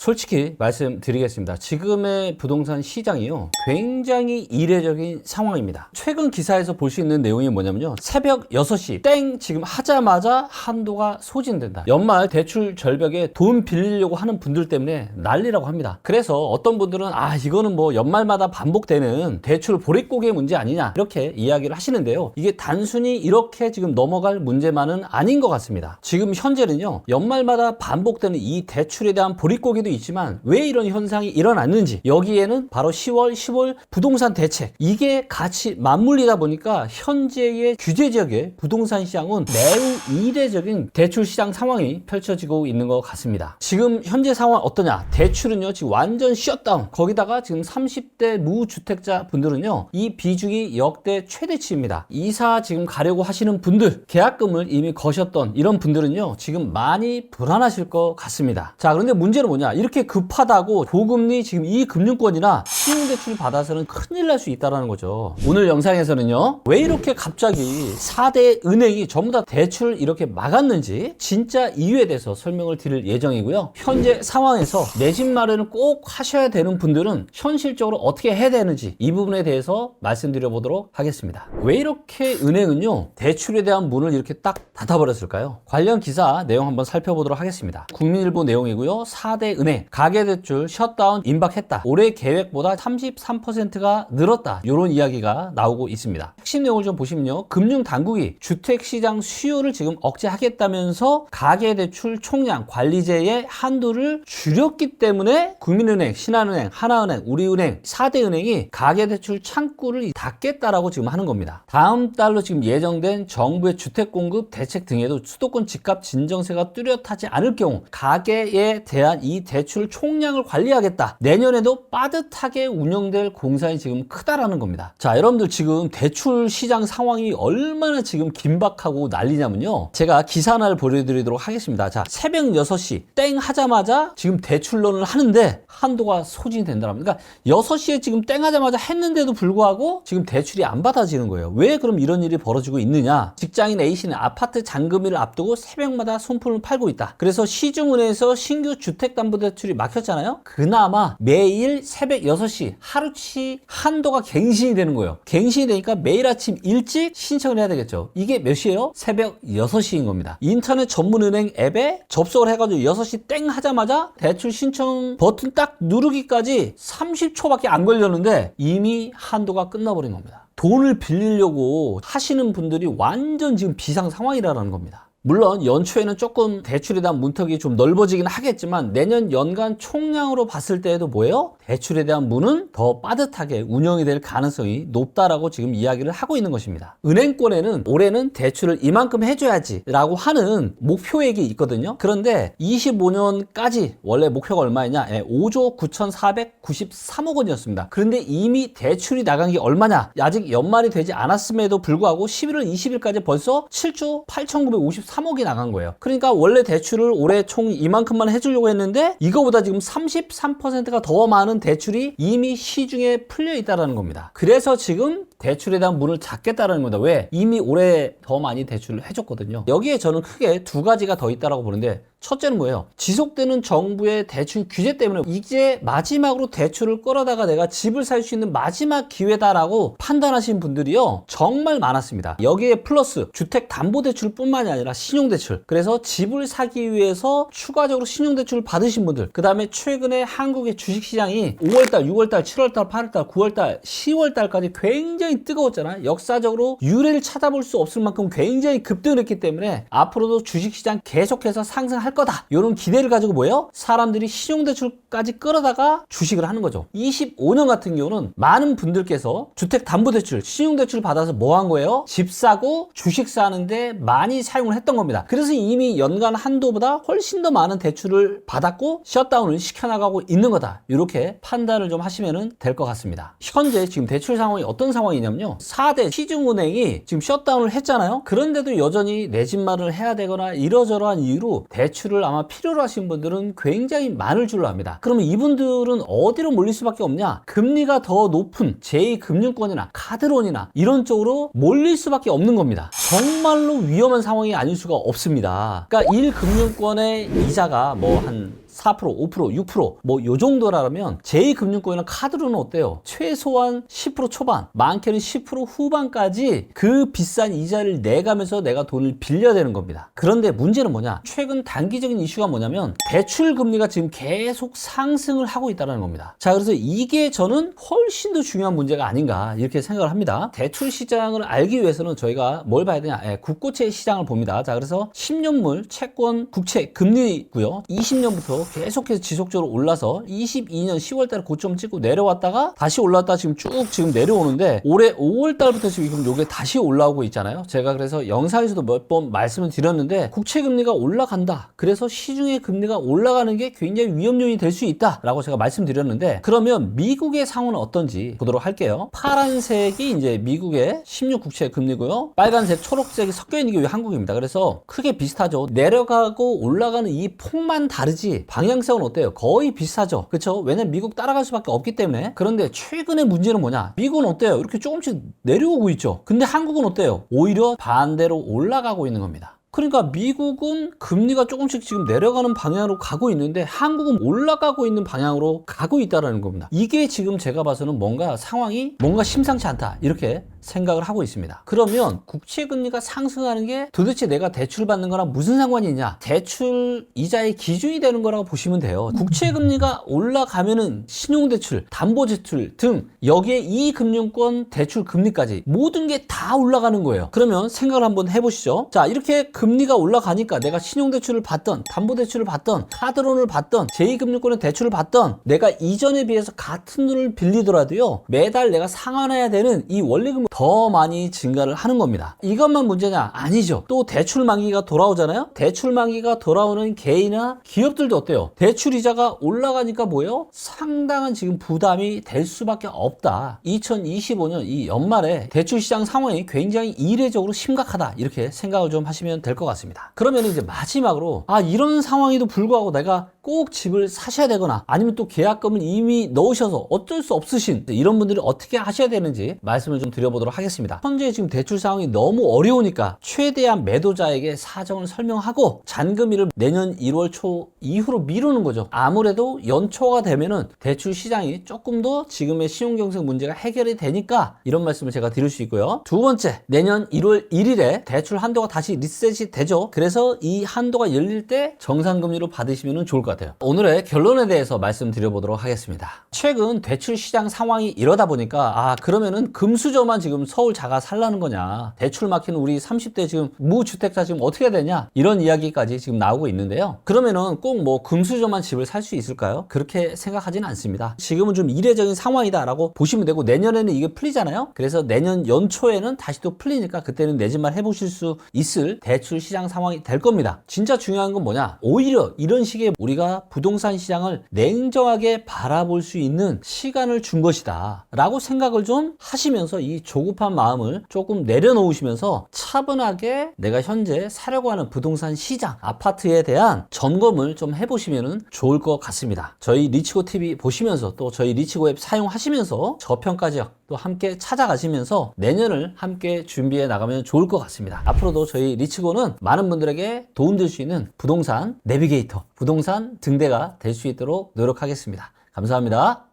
솔직히 말씀드리겠습니다. 지금의 부동산 시장이요, 굉장히 이례적인 상황입니다. 최근 기사에서 볼 수 있는 내용이 뭐냐면요, 새벽 6시 땡 지금 하자마자 한도가 소진된다. 연말 대출 절벽에 돈 빌리려고 하는 분들 때문에 난리라고 합니다. 그래서 어떤 분들은 이거는 뭐 연말마다 반복되는 대출 보릿고개 문제 아니냐, 이렇게 이야기를 하시는데요, 이게 단순히 이렇게 지금 넘어갈 문제만은 아닌 것 같습니다. 지금 현재는요, 연말마다 반복되는 이 대출에 대한 보릿고개도 있지만 왜 이런 현상이 일어났는지, 여기에는 바로 10월 15일 부동산 대책, 이게 같이 맞물리다 보니까 현재의 규제 지역의 부동산 시장은 매우 이례적인 대출 시장 상황이 펼쳐지고 있는 것 같습니다. 지금 현재 상황 어떠냐? 대출은요, 지금 완전 셧다운. 거기다가 지금 30대 무주택자 분들은요, 이 비중이 역대 최대치입니다. 이사 지금 가려고 하시는 분들, 계약금을 이미 거셨던 이런 분들은요, 지금 많이 불안하실 것 같습니다. 자, 그런데 문제는 뭐냐? 이렇게 급하다고 고금리 지금 이 금융권이나 신용대출 받아서는 큰일 날 수 있다는 거죠. 오늘 영상에서는요, 왜 이렇게 갑자기 4대 은행이 전부 다 대출을 이렇게 막았는지 진짜 이유에 대해서 설명을 드릴 예정이고요. 현재 상황에서 내 집 마련을 꼭 하셔야 되는 분들은 현실적으로 어떻게 해야 되는지, 이 부분에 대해서 말씀드려 보도록 하겠습니다. 왜 이렇게 은행은요, 대출에 대한 문을 이렇게 딱 닫아버렸을까요? 관련 기사 내용 한번 살펴보도록 하겠습니다. 국민일보 내용이고요. 4대 은행 가계대출 셧다운 임박했다. 올해 계획보다 33%가 늘었다. 이런 이야기가 나오고 있습니다. 핵심 내용을 좀 보시면요, 금융당국이 주택시장 수요를 지금 억제하겠다면서 가계대출 총량 관리제의 한도를 줄였기 때문에 국민은행, 신한은행, 하나은행, 우리은행 4대 은행이 가계대출 창구를 닫겠다라고 지금 하는 겁니다. 다음 달로 지금 예정된 정부의 주택공급 대책 등에도 수도권 집값 진정세가 뚜렷하지 않을 경우 가계에 대한 이 대출 총량을 관리하겠다. 내년에도 빠듯하게 운영될 공산이 지금 크다라는 겁니다. 자, 여러분들 지금 대출 시장 상황이 얼마나 지금 긴박하고 난리냐면요, 제가 기사 하나를 보여드리도록 하겠습니다. 자, 새벽 6시 땡 하자마자 지금 대출론을 하는데 한도가 소진된다는 겁니다. 그러니까 6시에 지금 땡 하자마자 했는데도 불구하고 지금 대출이 안 받아지는 거예요. 왜 그럼 이런 일이 벌어지고 있느냐? 직장인 A씨는 아파트 잔금일을 앞두고 새벽마다 손품을 팔고 있다. 그래서 시중은행에서 신규 주택담보대출이 막혔잖아요. 그나마 매일 새벽 6시 하루치 한도가 갱신이 되는 거예요. 갱신이 되니까 매일 아침 일찍 신청을 해야 되겠죠. 이게 몇 시예요? 새벽 6시인 겁니다. 인터넷 전문은행 앱에 접속을 해가지고 6시 땡 하자마자 대출 신청 버튼 딱 누르기까지 30초밖에 안 걸렸는데 이미 한도가 끝나버린 겁니다. 돈을 빌리려고 하시는 분들이 완전 지금 비상 상황이라는 겁니다. 물론 연초에는 조금 대출에 대한 문턱이 좀 넓어지긴 하겠지만 내년 연간 총량으로 봤을 때에도 뭐예요? 대출에 대한 문은 더 빠듯하게 운영이 될 가능성이 높다라고 지금 이야기를 하고 있는 것입니다. 은행권에는 올해는 대출을 이만큼 해줘야지 라고 하는 목표액이 있거든요. 그런데 25년까지 원래 목표가 얼마였냐? 5조 9,493억 원이었습니다. 그런데 이미 대출이 나간 게 얼마냐? 아직 연말이 되지 않았음에도 불구하고 11월 20일까지 벌써 7조 8,953억이 나간 거예요. 그러니까 원래 대출을 올해 총 이만큼만 해주려고 했는데 이거보다 지금 33%가 더 많은 대출이 이미 시중에 풀려 있다는 겁니다. 그래서 지금 대출에 대한 문을 닫겠다는 겁니다. 왜? 이미 올해 더 많이 대출을 해줬거든요. 여기에 저는 크게 두 가지가 더 있다고 보는데, 첫째는 뭐예요? 지속되는 정부의 대출 규제 때문에 이제 마지막으로 대출을 끌어다가 내가 집을 살 수 있는 마지막 기회다라고 판단하신 분들이요, 정말 많았습니다. 여기에 플러스 주택담보대출 뿐만이 아니라 신용대출, 그래서 집을 사기 위해서 추가적으로 신용대출을 받으신 분들, 그 다음에 최근에 한국의 주식시장이 5월달, 6월달, 7월달, 8월달, 9월달, 10월달까지 굉장히 뜨거웠잖아요. 역사적으로 유례를 찾아볼 수 없을 만큼 굉장히 급등을 했기 때문에 앞으로도 주식시장 계속해서 상승할 거다, 이런 기대를 가지고 뭐예요? 사람들이 신용대출까지 끌어다가 주식을 하는 거죠. 25년 같은 경우는 많은 분들께서 주택담보대출, 신용대출 받아서 뭐 한 거예요? 집 사고 주식 사는데 많이 사용을 했던 겁니다. 그래서 이미 연간 한도보다 훨씬 더 많은 대출을 받았고 셧다운을 시켜나가고 있는 거다, 이렇게 판단을 좀 하시면 될 것 같습니다. 현재 지금 대출 상황이 어떤 상황이냐면요, 4대 시중은행이 지금 셧다운을 했잖아요. 그런데도 여전히 내 집 마련을 해야 되거나 이러저러한 이유로 대출을 아마 필요로 하신 분들은 굉장히 많을 줄로 압니다. 그러면 이분들은 어디로 몰릴 수밖에 없냐? 금리가 더 높은 제2금융권이나 카드론이나 이런 쪽으로 몰릴 수밖에 없는 겁니다. 정말로 위험한 상황이 아닐 수가 없습니다. 그러니까 1금융권의 이자가 뭐 한 4%, 5%, 6%, 뭐 요 정도라면 제2금융권이나 카드로는 어때요? 최소한 10% 초반, 많게는 10% 후반까지 그 비싼 이자를 내가면서 내가 돈을 빌려야 되는 겁니다. 그런데 문제는 뭐냐? 최근 단기적인 이슈가 뭐냐면 대출 금리가 지금 계속 상승을 하고 있다는 겁니다. 자, 그래서 이게 저는 훨씬 더 중요한 문제가 아닌가 이렇게 생각을 합니다. 대출 시장을 알기 위해서는 저희가 뭘 봐야 되냐? 국고채 시장을 봅니다. 자, 그래서 10년물 채권 국채 금리고요. 20년부터 계속해서 지속적으로 올라서 22년 10월 달에 고점 찍고 내려왔다가 다시 올라왔다 지금 쭉 지금 내려오는데 올해 5월 달부터 지금 요게 다시 올라오고 있잖아요. 제가 그래서 영상에서도 몇 번 말씀을 드렸는데 국채 금리가 올라간다. 그래서 시중의 금리가 올라가는 게 굉장히 위험 요인이 될 수 있다라고 제가 말씀드렸는데 그러면 미국의 상황은 어떤지 보도록 할게요. 파란색이 이제 미국의 10년 국채 금리고요. 빨간색, 초록색이 섞여 있는 게 한국입니다. 그래서 크게 비슷하죠. 내려가고 올라가는 이 폭만 다르지 방향성은 어때요? 거의 비슷하죠. 그렇죠? 왜냐면 미국 따라갈 수밖에 없기 때문에. 그런데 최근의 문제는 뭐냐? 미국은 어때요? 이렇게 조금씩 내려오고 있죠. 근데 한국은 어때요? 오히려 반대로 올라가고 있는 겁니다. 그러니까 미국은 금리가 조금씩 지금 내려가는 방향으로 가고 있는데 한국은 올라가고 있는 방향으로 가고 있다는 겁니다. 이게 지금 제가 봐서는 뭔가 상황이 뭔가 심상치 않다 이렇게 생각을 하고 있습니다. 그러면 국채 금리가 상승하는 게 도대체 내가 대출 받는 거랑 무슨 상관이 있냐? 대출 이자의 기준이 되는 거라고 보시면 돼요. 국채 금리가 올라가면은 신용대출, 담보대출 등 여기에 이금융권 대출 금리까지 모든 게 다 올라가는 거예요. 그러면 생각을 한번 해보시죠. 자, 이렇게 금리가 올라가니까 내가 신용대출을 받던 담보대출을 받던 카드론을 받던 제2금융권의 대출을 받던 내가 이전에 비해서 같은 돈을 빌리더라도요 매달 내가 상환해야 되는 이 원리금 더 많이 증가를 하는 겁니다. 이것만 문제냐? 아니죠. 또 대출 만기가 돌아오잖아요. 대출 만기가 돌아오는 개인이나 기업들도 어때요? 대출 이자가 올라가니까 뭐예요? 상당한 지금 부담이 될 수밖에 없다. 2025년 이 연말에 대출 시장 상황이 굉장히 이례적으로 심각하다 이렇게 생각을 좀 하시면 될 것 같습니다. 그러면 이제 마지막으로 이런 상황에도 불구하고 내가 꼭 집을 사셔야 되거나 아니면 또 계약금을 이미 넣으셔서 어쩔 수 없으신 이런 분들이 어떻게 하셔야 되는지 말씀을 좀 드려보도록 하겠습니다. 현재 지금 대출 상황이 너무 어려우니까 최대한 매도자에게 사정을 설명하고 잔금일을 내년 1월 초 이후로 미루는 거죠. 아무래도 연초가 되면은 대출 시장이 조금 더 지금의 신용경색 문제가 해결이 되니까 이런 말씀을 제가 드릴 수 있고요. 두 번째, 내년 1월 1일에 대출 한도가 다시 리셋이 되죠. 그래서 이 한도가 열릴 때 정상금리로 받으시면 좋을 것 같아요. 오늘의 결론에 대해서 말씀드려보도록 하겠습니다. 최근 대출 시장 상황이 이러다 보니까 그러면은 금수저만 지금 서울 자가 살라는 거냐, 대출 막히는 우리 30대 지금 무주택자 지금 어떻게 해야 되냐, 이런 이야기까지 지금 나오고 있는데요. 그러면은 꼭 뭐 금수저만 집을 살 수 있을까요? 그렇게 생각하지는 않습니다. 지금은 좀 이례적인 상황이다 라고 보시면 되고 내년에는 이게 풀리잖아요. 그래서 내년 연초에는 다시 또 풀리니까 그때는 내 집만 해보실 수 있을 대출 시장 상황이 될 겁니다. 진짜 중요한 건 뭐냐, 오히려 이런 식의 우리가 부동산 시장을 냉정하게 바라볼 수 있는 시간을 준 것이다 라고 생각을 좀 하시면서 이 조급한 마음을 조금 내려놓으시면서 차분하게 내가 현재 사려고 하는 부동산 시장, 아파트에 대한 점검을 좀 해보시면 좋을 것 같습니다. 저희 리치고 TV 보시면서 또 저희 리치고 앱 사용하시면서 저평가지역 또 함께 찾아가시면서 내년을 함께 준비해 나가면 좋을 것 같습니다. 앞으로도 저희 리치고는 많은 분들에게 도움될 수 있는 부동산 내비게이터, 부동산 등대가 될 수 있도록 노력하겠습니다. 감사합니다.